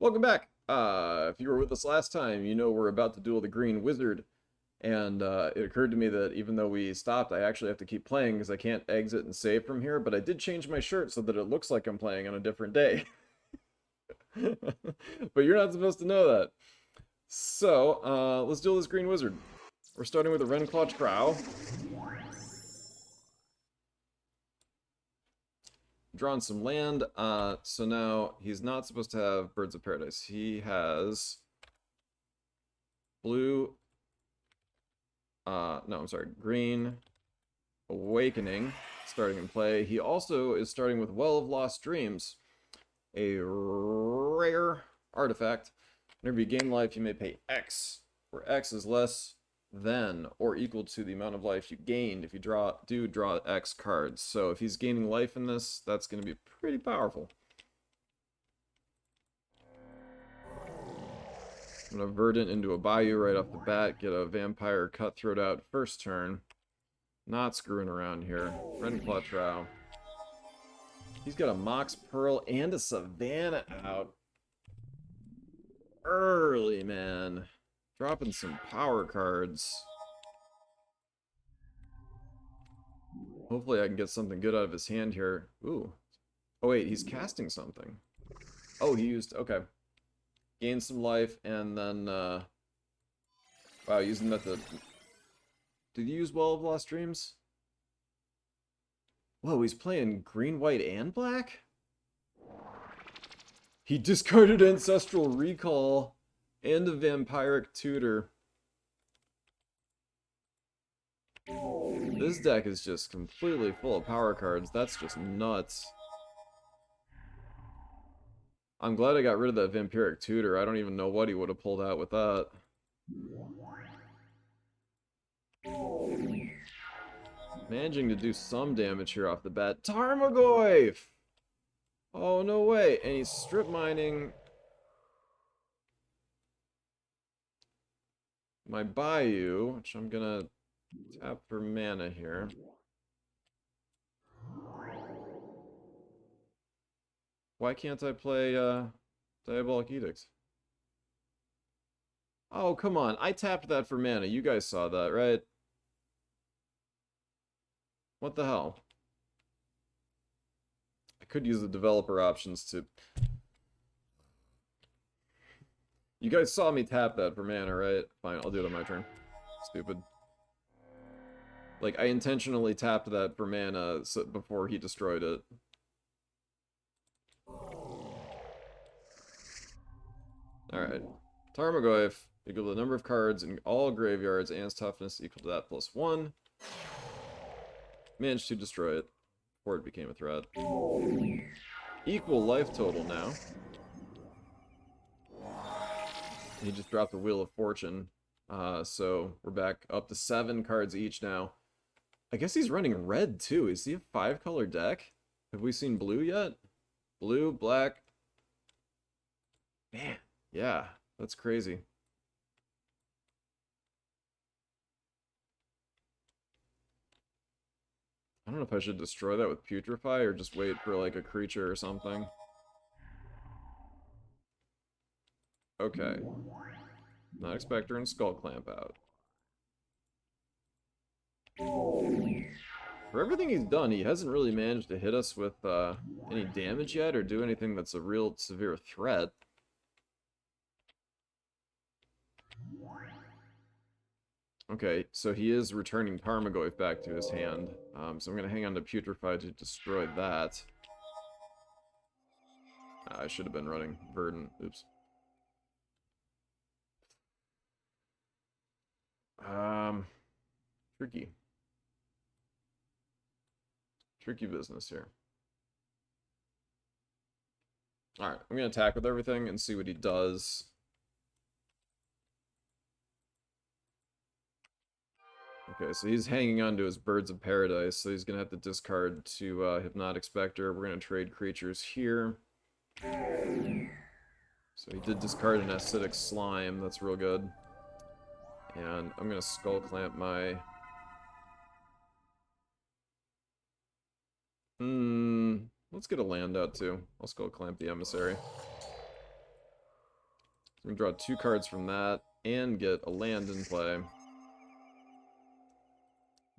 Welcome back. If you were with us last time, you know we're about to duel the Green Wizard, and it occurred to me that even though we stopped, I actually have to keep playing because I can't exit and save from here, but I did change my shirt so that it looks like I'm playing on a different day. But you're not supposed to know that. So, let's duel this Green Wizard. We're starting with a Renclaw Trow. Drawn some land, so now he's not supposed to have Birds of Paradise. He has blue, no, I'm sorry, green, Awakening, starting in play. He also is starting with Well of Lost Dreams, a rare artifact. Whenever you gain life, you may pay X, where X is less than or equal to the amount of life you gained if you do draw X cards. So if he's gaining life in this, that's going to be pretty powerful. I'm going to Verdant into a Bayou right off the bat, get a Vampire Cutthroat out first turn. Not screwing around here. Renclaw Trow. He's got a Mox Pearl and a Savannah out. Early, man. Dropping some power cards. Hopefully I can get something good out of his hand here. Ooh. Oh wait, he's casting something. Oh, he used... okay. Gain some life, and then... wow, using that to... Did he use Well of Lost Dreams? Whoa, he's playing green, white, and black? He discarded Ancestral Recall and a Vampiric Tutor. This deck is just completely full of power cards. That's just nuts. I'm glad I got rid of that Vampiric Tutor. I don't even know what he would have pulled out with that. Managing to do some damage here off the bat. Tarmogoyf! Oh, no way. And he's strip mining my Bayou, which I'm gonna tap for mana here. Why can't I play Diabolic Edict? Oh, come on. I tapped that for mana. You guys saw that, right? What the hell? I could use the developer options to... You guys saw me tap that for mana, right? Fine, I'll do it on my turn. Stupid. Like, I intentionally tapped that for mana before he destroyed it. Alright. Tarmogoyf equal to the number of cards in all graveyards and its toughness equal to that plus 1. Managed to destroy it before it became a threat. Equal life total now. He just dropped the Wheel of Fortune. So we're back up to 7 cards each now. I guess he's running red too. Is he a 5-color deck? Have we seen blue yet? Blue, black. Man, yeah, that's crazy. I don't know if I should destroy that with Putrefy or just wait for like a creature or something. Okay. Not Expector and Skull Clamp out. For everything he's done, he hasn't really managed to hit us with any damage yet or do anything that's a real severe threat. Okay, so he is returning Tarmogoyf back to his hand. So I'm going to hang on to Putrefy to destroy that. I should have been running Verdant. Oops. Tricky. Tricky business here. Alright, I'm going to attack with everything and see what he does. Okay, so he's hanging on to his Birds of Paradise, so he's going to have to discard to Hypnotic Spectre. We're going to trade creatures here. So he did discard an Acidic Slime, that's real good. And I'm going to Skull Clamp my... let's get a land out too. I'll Skull Clamp the Emissary. I'm gonna draw 2 cards from that and get a land in play.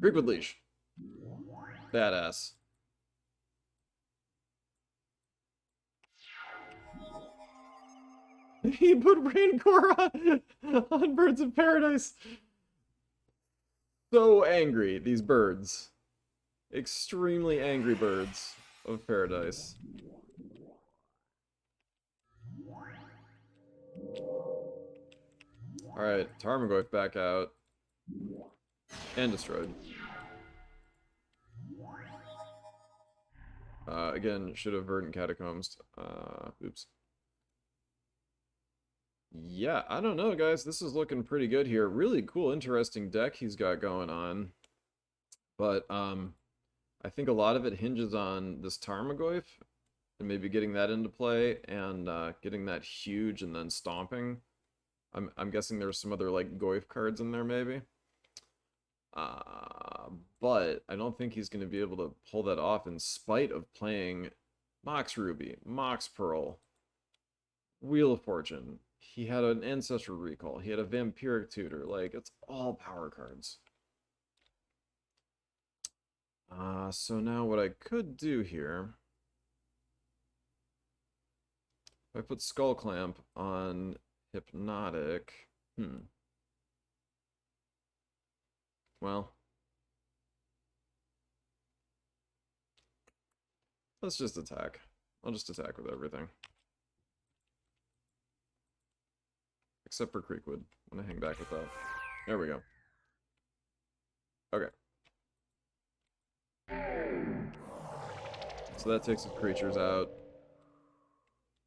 Creekwood Leash. Badass. He put Rancor on Birds of Paradise. So angry, these birds. Extremely angry birds of paradise. Alright, Tarmogoyf back out. And destroyed. Again, should have Verdant Catacombs. Oops. Yeah, I don't know, guys. This is looking pretty good here. Really cool, interesting deck he's got going on. But, I think a lot of it hinges on this Tarmogoyf. And maybe getting that into play, and getting that huge and then stomping. I'm guessing there's some other, like, Goyf cards in there, maybe. But I don't think he's going to be able to pull that off in spite of playing Mox Ruby, Mox Pearl, Wheel of Fortune. He had an Ancestral Recall. He had a Vampiric Tutor. Like, it's all power cards. So now what I could do here, if I put Skull Clamp on Hypnotic, well, let's just attack. I'll just attack with everything. Except for Creekwood. I'm gonna hang back with that. There we go. Okay. So that takes his creatures out.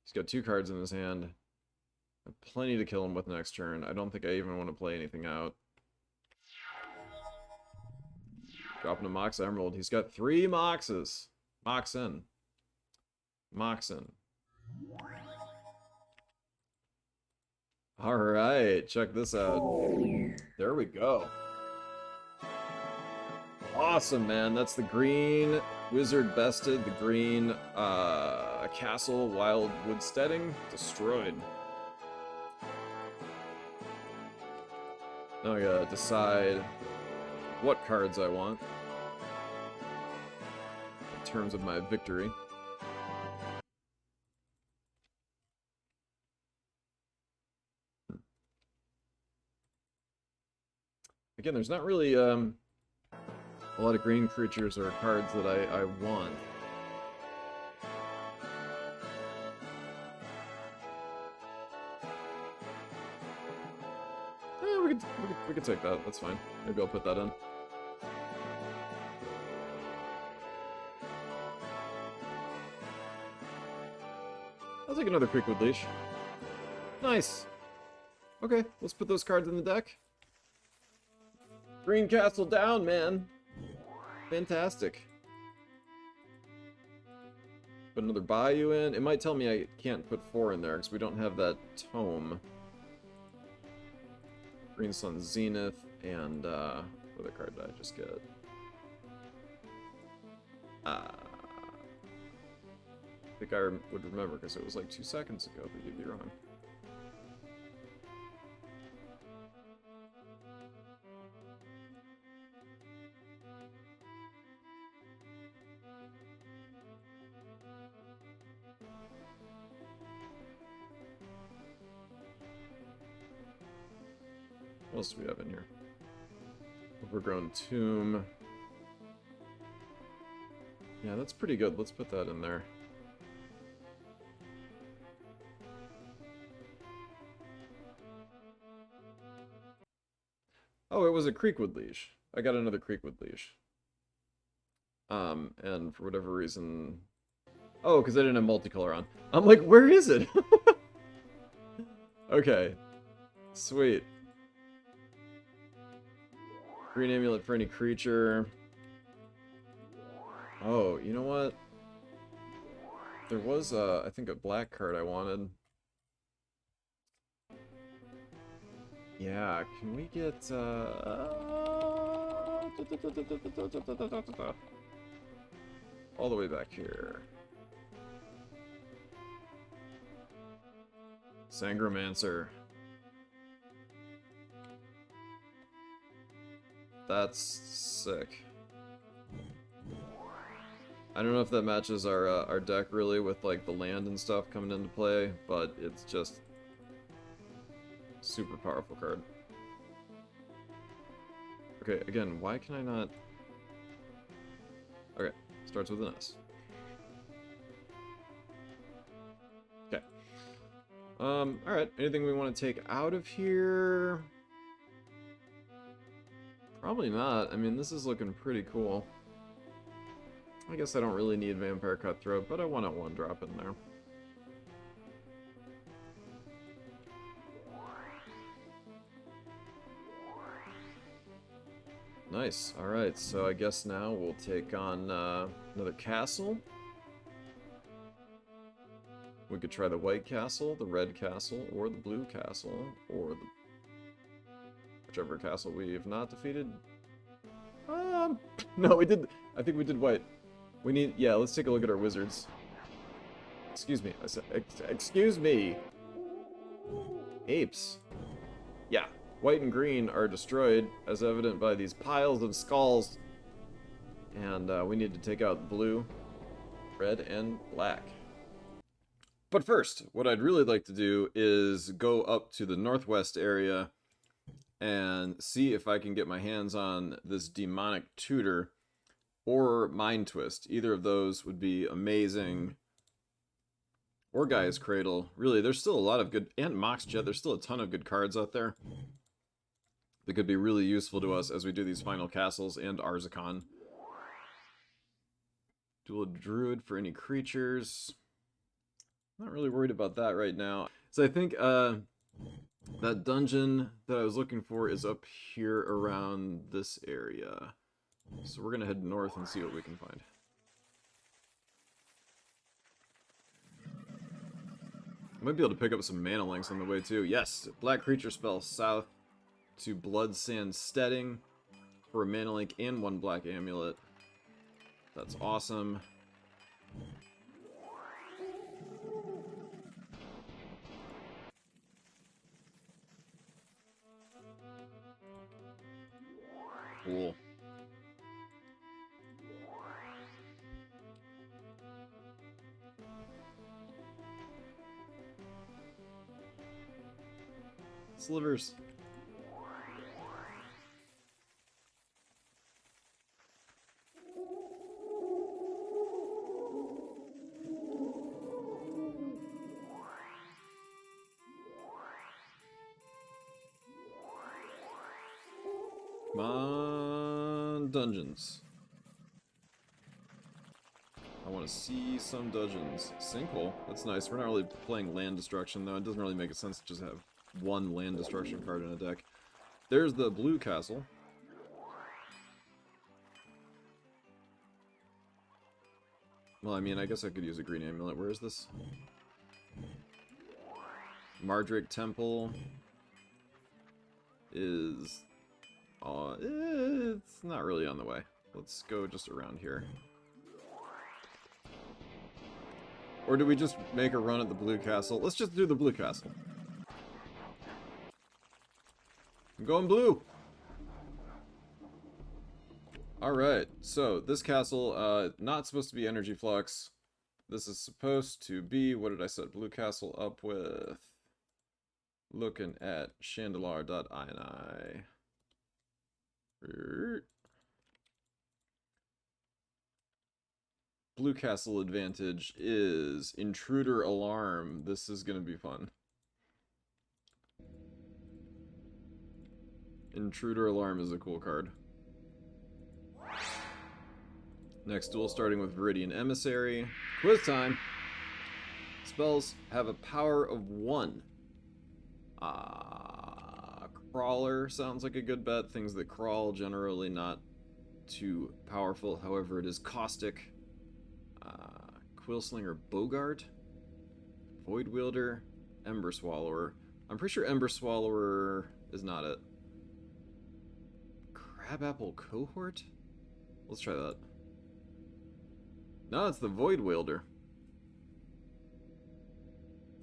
He's got 2 cards in his hand. I have plenty to kill him with next turn. I don't think I even want to play anything out. Dropping a Mox Emerald. He's got 3 Moxes. Moxen. Moxen. Alright, check this out. There we go. Awesome, man. That's the green Wizard Bested, the green Castle Wild Woodsteading destroyed. Now I gotta decide what cards I want in terms of my victory. Again, there's not really a lot of green creatures or cards that I want. We could take that. That's fine. Maybe I'll put that in. I'll take another Creekwood Leash. Nice. Okay, let's put those cards in the deck. Green Castle down, man. Fantastic. Put another Bayou in. It might tell me I can't put 4 in there because we don't have that tome. Green Sun Zenith and what other card did I just get? I think I would remember because it was like 2 seconds ago, but you'd be wrong. What else do we have in here? Overgrown Tomb. Yeah, that's pretty good. Let's put that in there. Oh, it was a Creekwood Leash. I got another Creekwood Leash. And for whatever reason... Oh, because I didn't have multicolor on. I'm like, where is it? Okay. Sweet. Green Amulet for any creature. Oh, you know what? There was, I think, a black card I wanted. Yeah, can we get, all the way back here. Sangromancer. That's sick. I don't know if that matches our deck really with like the land and stuff coming into play, but it's just super powerful card. Okay, again, why can I not... Okay, starts with an S. Okay. Alright, anything we want to take out of here? Probably not. I mean, this is looking pretty cool. I guess I don't really need Vampire Cutthroat, but I want a 1-drop in there. Nice. Alright, so I guess now we'll take on another castle. We could try the white castle, the red castle, or the blue castle, or the... whichever castle we have not defeated. No, we did... I think we did white. We need... Yeah, let's take a look at our wizards. Excuse me. I said... Excuse me! Apes. Yeah. White and green are destroyed, as evident by these piles of skulls. And we need to take out blue, red, and black. But first, what I'd really like to do is go up to the northwest area and see if I can get my hands on this demonic tutor or Mind Twist. Either of those would be amazing. Or Gaia's Cradle. Really, there's still a lot of good... And Mox Jet, there's still a ton of good cards out there that could be really useful to us as we do these final castles and Arzakon. Duel Druid for any creatures. Not really worried about that right now. So I think that dungeon that I was looking for is up here around this area. So we're going to head north and see what we can find. Might be able to pick up some mana links on the way too. Yes, black creature spell south to Blood Sand Steading for a mana link and 1 black amulet. That's awesome. Cool. Slivers. Come on, dungeons. I want to see some dungeons. Sinkhole. That's nice. We're not really playing land destruction, though. It doesn't really make sense to just have 1 land destruction card in a deck. There's the blue castle. Well, I mean, I guess I could use a green amulet. Where is this? Mardrake Temple is... it's not really on the way. Let's go just around here. Or do we just make a run at the blue castle? Let's just do the blue castle. I'm going blue! Alright, so this castle, not supposed to be energy flux. This is supposed to be, what did I set blue castle up with? Looking at Shandalar.ini. Blue castle advantage is Intruder Alarm. This is going to be fun. Intruder Alarm is a cool card. Next duel starting with Viridian Emissary. Quiz time! Spells have a power of 1. Crawler sounds like a good bet. Things that crawl, generally not too powerful. However, it is Caustic. Quillslinger Bogart. Void Wielder. Ember Swallower. I'm pretty sure Ember Swallower is not it. Crabapple Cohort? Let's try that. No, it's the Void Wielder.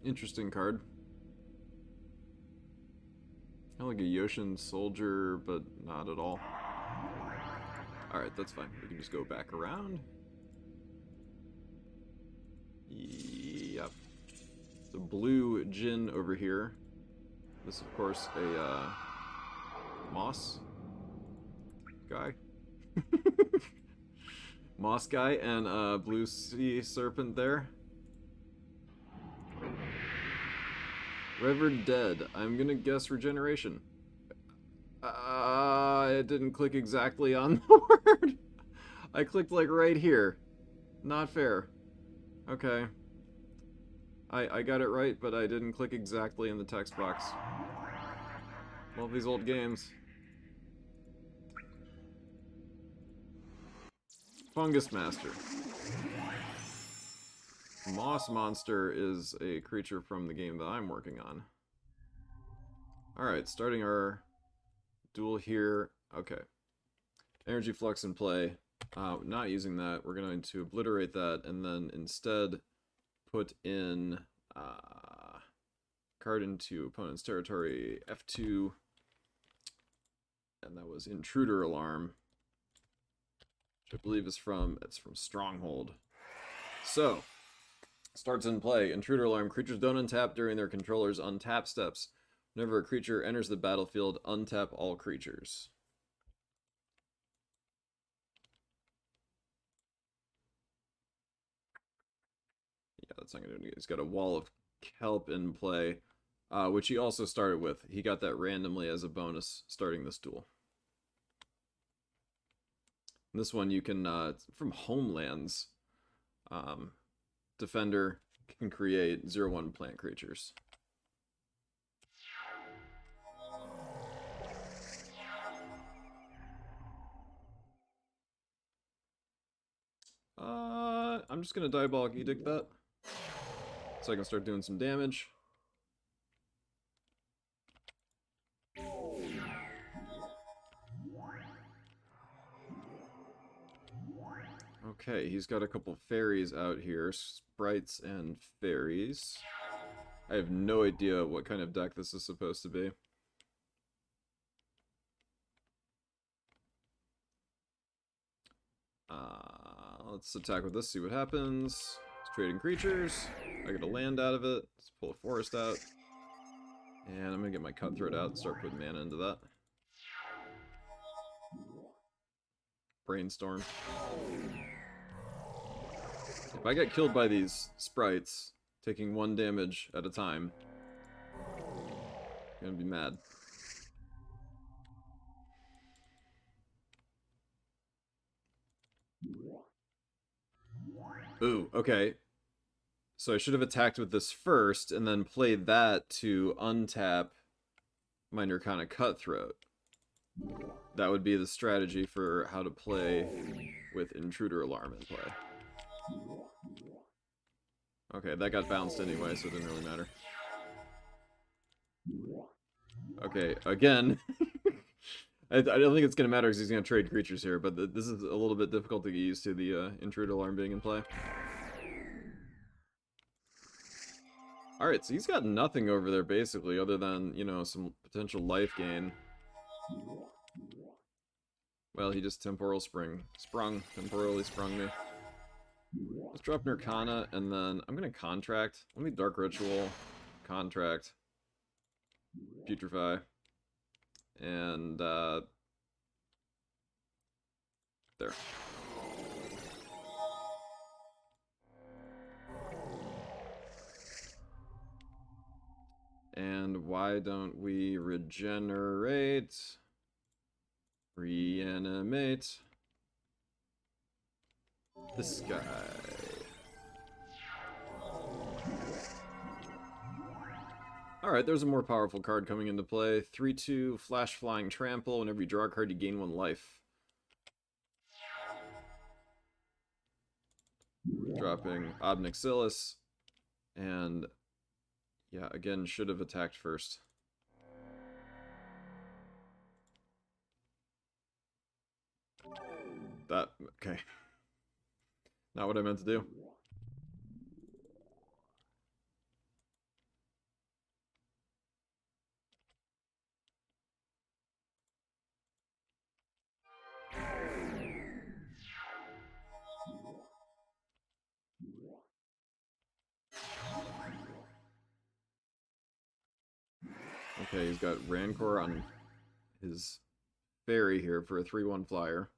Interesting card. Kind of like a Yoshin soldier, but not at all. Alright, that's fine. We can just go back around. Yep. It's a blue Jin over here. This is, of course, a moss guy. Moss guy and a blue sea serpent there. Revered Dead. I'm gonna guess regeneration. It didn't click exactly on the word. I clicked like right here. Not fair. Okay. I got it right, but I didn't click exactly in the text box. Love these old games. Fungus Master. Moss Monster is a creature from the game that I'm working on. Alright, starting our duel here. Okay. Energy Flux in play. Not using that. We're going to obliterate that and then instead put in card into opponent's territory, F2. And that was Intruder Alarm. Which I believe is from Stronghold. So, starts in play. Intruder Alarm. Creatures don't untap during their controller's untap steps. Whenever a creature enters the battlefield, untap all creatures. Yeah, that's not going to do it. He's got a Wall of Kelp in play, which he also started with. He got that randomly as a bonus starting this duel. This one you can, from Homelands, Defender can create 0/1 plant creatures. I'm just going to Diabolic Edict that, so I can start doing some damage. Okay, he's got a couple fairies out here, sprites and fairies. I have no idea what kind of deck this is supposed to be. Let's attack with this, see what happens. It's trading creatures. I get a land out of it. Let's pull a forest out. And I'm gonna get my cutthroat out and start putting mana into that. Brainstorm. If I get killed by these sprites, taking 1 damage at a time, I'm gonna be mad. Ooh, okay. So I should have attacked with this first, and then played that to untap my Nirkana Cutthroat. That would be the strategy for how to play with Intruder Alarm in play. Okay, that got bounced anyway, so it didn't really matter. Okay, again. I don't think it's going to matter because he's going to trade creatures here, but this is a little bit difficult to get used to, the Intruder Alarm being in play. Alright, so he's got nothing over there, basically, other than, you know, some potential life gain. Well, he just temporally sprung me. Let's drop Nirkana, and then I'm going to contract. Let me Dark Ritual, contract, putrefy, and, there. And why don't we regenerate, reanimate this guy? Alright, there's a more powerful card coming into play. 3/2 Flash Flying Trample. Whenever you draw a card, you gain 1 life. Dropping Obnixilis. And, yeah, again, should have attacked first. That, okay. Not what I meant to do. Okay, he's got Rancor on his fairy here for a 3/1 flyer.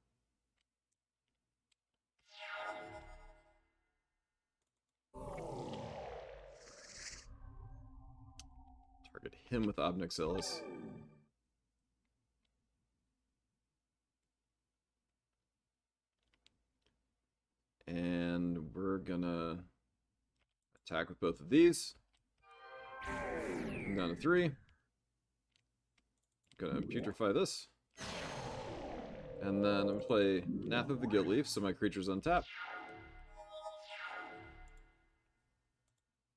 Target him with Obnixilis. And we're gonna attack with both of these. I'm down to 3. Gonna putrefy this. And then I'm gonna play Nath of the Gilt Leaf, so my creature's untap.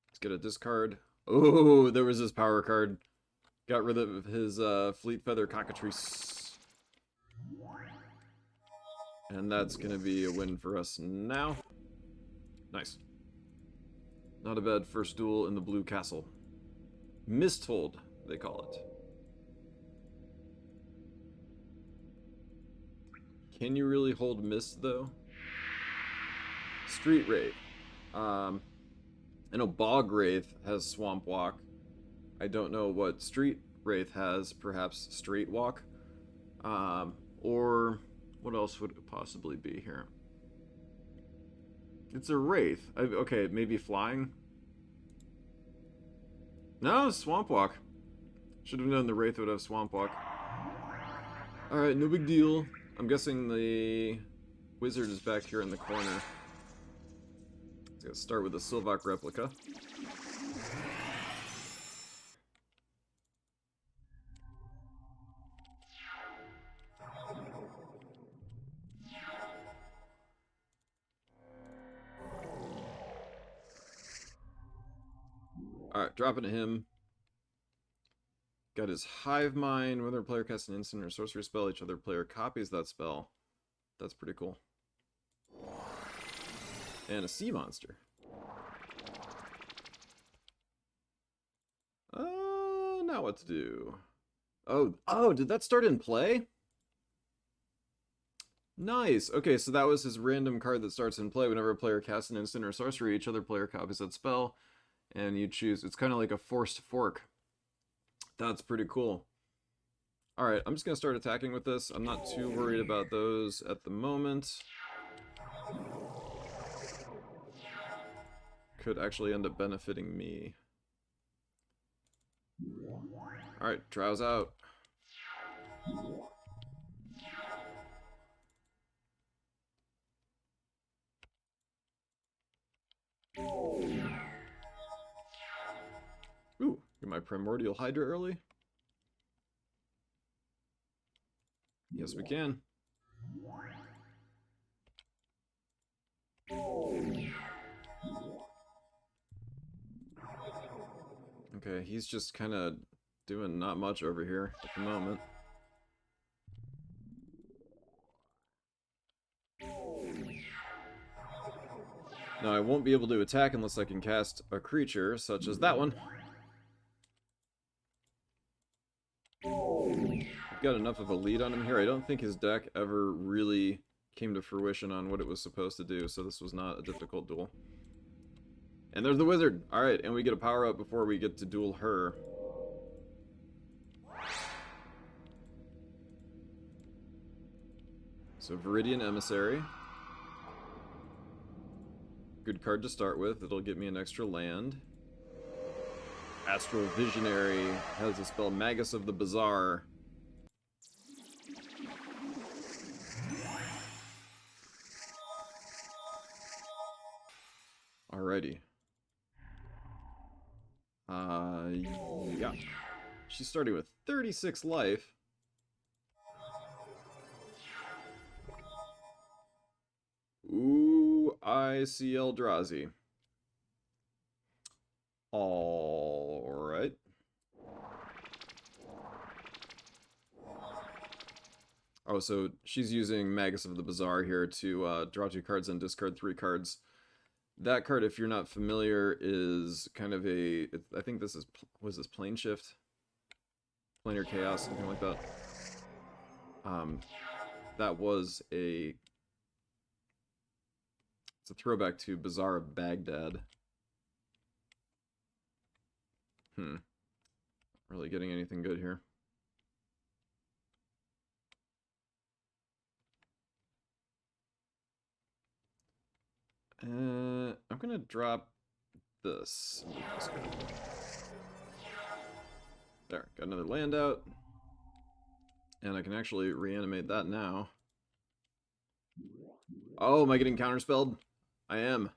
Let's get a discard. Oh, there was his power card. Got rid of his Fleet Feather Cockatrice. And that's gonna be a win for us now. Nice. Not a bad first duel in the blue castle. Misthold, they call it. Can you really hold Mist, though? Street Wraith. I know Bog Wraith has Swamp Walk. I don't know what Street Wraith has. Perhaps Straight Walk. Or what else would it possibly be here? It's a Wraith. Okay, maybe Flying? No, Swamp Walk. Should have known the Wraith would have Swamp Walk. Alright, no big deal. I'm guessing the wizard is back here in the corner. Let's go start with the Sylvok replica. Alright, dropping to him. Got his Hive Mind. Whether a player casts an instant or sorcery spell, each other player copies that spell. That's pretty cool. And a sea monster. Now what to do? Oh, did that start in play? Nice. Okay, so that was his random card that starts in play. Whenever a player casts an instant or sorcery, each other player copies that spell. And you choose, it's kind of like a forced fork. That's pretty cool. Alright, I'm just going to start attacking with this. I'm not too worried about those at the moment. Could actually end up benefiting me. Alright, Drow's out. Ooh, get my Primordial Hydra early. Yes, we can. Okay, he's just kind of doing not much over here at the moment. Now, I won't be able to attack unless I can cast a creature, such as that one. I've got enough of a lead on him here. I don't think his deck ever really came to fruition on what it was supposed to do, so this was not a difficult duel. And there's the wizard! Alright, and we get a power up before we get to duel her. So Viridian Emissary. Good card to start with. It'll get me an extra land. Astral Visionary has the spell Magus of the Bazaar. Alrighty. Yeah. She's starting with 36 life. Ooh, I see Eldrazi. Alright. Oh, so she's using Magus of the Bazaar here to draw 2 cards and discard 3 cards. That card, if you're not familiar, is kind of a... I think this is... was this Plane Shift? Planar Chaos, something like that. That was a... It's a throwback to Bazaar of Baghdad. really getting anything good here. I'm gonna drop this. There, got another land out. And I can actually reanimate that now. Oh, am I getting counterspelled? I am.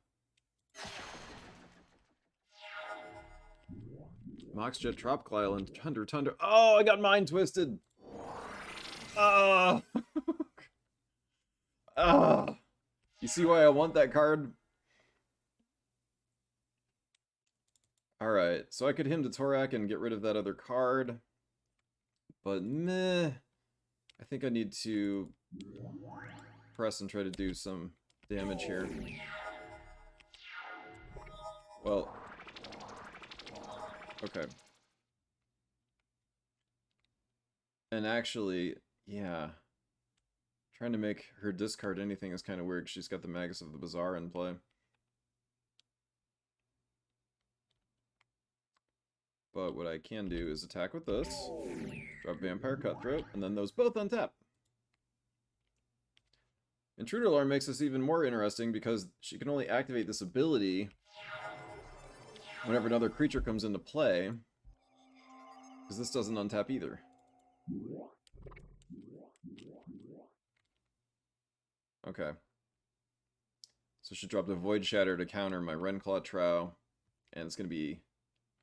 Moxjet, Tropical Island, Tundra. Oh, I got Mind Twisted. Oh. Oh. You see why I want that card? Alright, so I could hymn to Torak and get rid of that other card. But meh. I think I need to press and try to do some damage here. Well. Okay. And actually, yeah. Trying to make her discard anything is kind of weird. She's got the Magus of the Bazaar in play. But what I can do is attack with this, drop Vampire Cutthroat, and then those both untap. Intruder Alarm makes this even more interesting because she can only activate this ability whenever another creature comes into play, because this doesn't untap either. Okay. So she dropped a Void Shatter to counter my Renclaw Trow, and it's going to be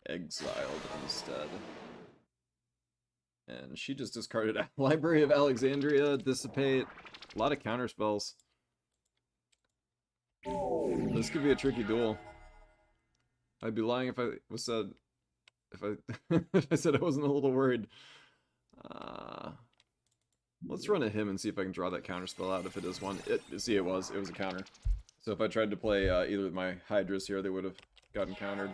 exiled instead. And she just discarded Library of Alexandria, Dissipate, a lot of counterspells. This could be a tricky duel. I'd be lying if I said if I said I wasn't a little worried. Let's run at him and see if I can draw that counterspell out if it is one. See, it was a counter. So if I tried to play either of my Hydras here, they would have gotten countered.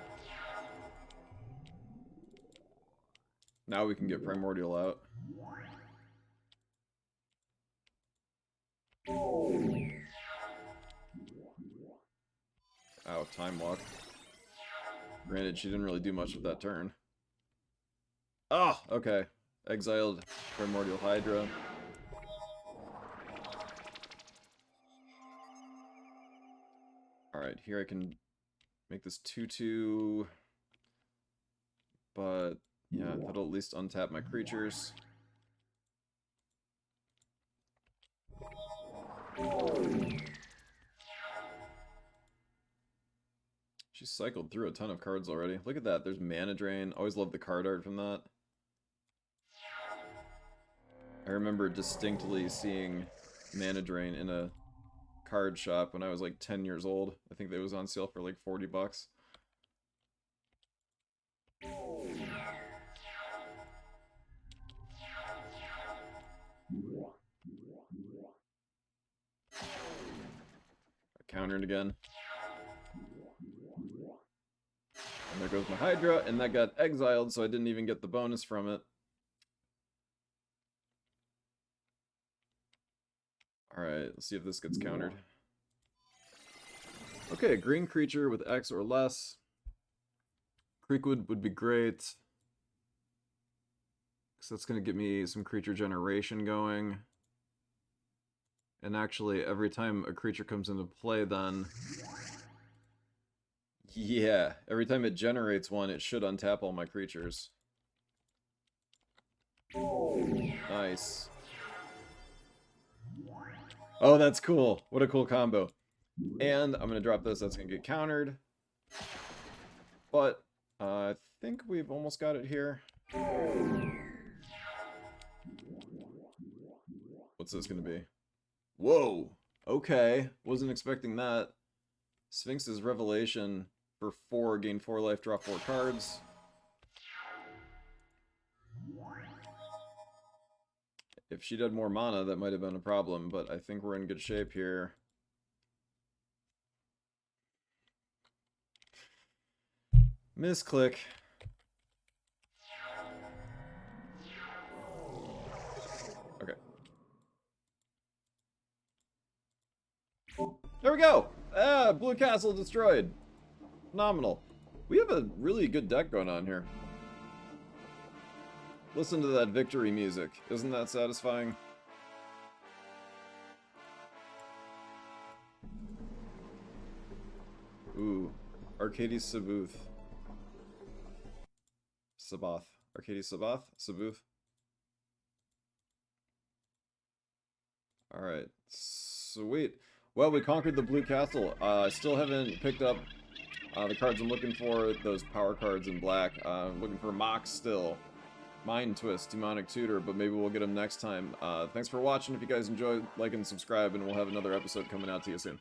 Now we can get Primordial out. Ow, Time Walk. Granted, she didn't really do much with that turn. Ah, okay. Exiled Primordial Hydra. Alright, here I can make this 2/2. But, yeah, that'll at least untap my creatures. She cycled through a ton of cards already. Look at that, there's Mana Drain. Always loved the card art from that. I remember distinctly seeing Mana Drain in a card shop when I was like 10 years old. I think that was on sale for like 40 bucks. I countered again. And there goes my Hydra, and that got exiled, so I didn't even get the bonus from it. Alright, let's see if this gets countered. Okay, a green creature with X or less. Creekwood would be great, because that's going to get me some creature generation going. And actually, every time a creature comes into play then... Yeah, every time it generates one, it should untap all my creatures. Nice. Oh, that's cool. What a cool combo. And I'm going to drop this. That's going to get countered. But I think we've almost got it here. What's this going to be? Whoa. Okay. Wasn't expecting that. Sphinx's Revelation for 4, gain 4 life, draw 4 cards. If she'd had more mana, that might have been a problem, but I think we're in good shape here. Misclick. Okay. There we go! Ah, Blue Castle destroyed. Phenomenal. We have a really good deck going on here. Listen to that victory music. Isn't that satisfying? Ooh. Arcades Sabuth. Sabath. Arcades Sabath? Sabuth? Alright. Sweet. Well, we conquered the blue castle. I still haven't picked up the cards I'm looking for, those power cards in black. I'm looking for Mox still. Mind Twist, Demonic Tutor, but maybe we'll get them next time. Thanks for watching. If you guys enjoyed, like and subscribe, and we'll have another episode coming out to you soon.